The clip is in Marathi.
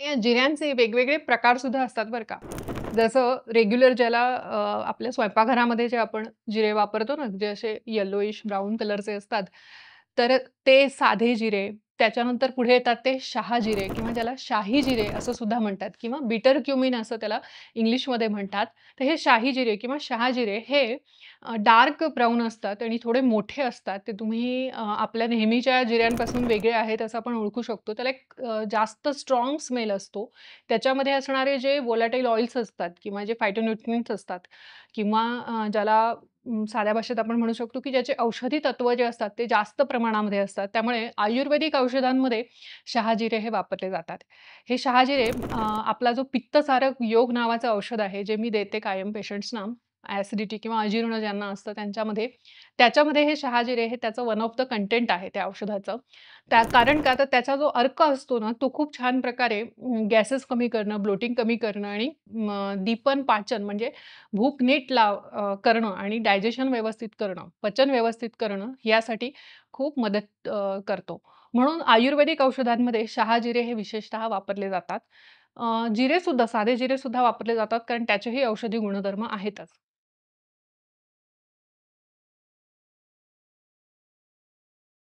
या जिऱ्यांचे वेगवेगळे प्रकार सुद्धा असतात बरं का. जसं रेग्युलर ज्याला आपल्या स्वयंपाकघरामध्ये जे आपण जिरे वापरतो ना, जे असे येलोइश ब्राउन कलरचे असतात. तर ते साधे जिरे, त्याच्यानंतर पुढे येतात ते शहाजिरे किंवा ज्याला शाही जिरे असं सुद्धा म्हणतात किंवा बिटर क्युमिन असं त्याला इंग्लिशमध्ये म्हणतात. तर हे शाही जिरे किंवा शहाजिरे हे डार्क ब्राउन असतात आणि थोडे मोठे असतात. ते तुम्ही आपल्या नेहमीच्या जिऱ्यांपासून वेगळे आहेत असं आपण ओळखू शकतो. त्याला एक जास्त स्ट्राँग स्मेल असतो. त्याच्यामध्ये असणारे जे व्होलॅटाइल ऑइल्स असतात किंवा जे फायटोन्यूट्रिएंट्स असतात किंवा ज्याला साध्या भाषेत आपण म्हणू शकतो, की ज्याचे औषधी तत्व जे असतात ते जास्त प्रमाणामध्ये असतात. त्यामुळे आयुर्वेदिक औषधांमध्ये शहाजिरे हे वापरले जातात. हे शहाजिरे आपला जो पित्तसारक योग नावाचं औषध आहे, जे मी देते कायम पेशंट्सना, ॲसिडिटी किंवा अजीर्ण ज्यांना असतं त्यांच्यामध्ये, त्याच्यामध्ये हे शहाजिरे हे त्याचं वन ऑफ द कंटेंट आहे त्या औषधाचं. कारण का तर त्याचा जो अर्क असतो ना, तो खूप छान प्रकारे गॅसेस कमी करणं, ब्लोटिंग कमी करणं आणि दीपन पाचन म्हणजे भूक नीट करणं आणि डायजेशन व्यवस्थित करणं, पचन व्यवस्थित करणं यासाठी खूप मदत करतो. म्हणून आयुर्वेदिक औषधांमध्ये शहाजिरे हे विशेषतः वापरले जातात. जिरेसुद्धा, साधे जिरेसुद्धा वापरले जातात कारण त्याचेही औषधी गुणधर्म आहेतच.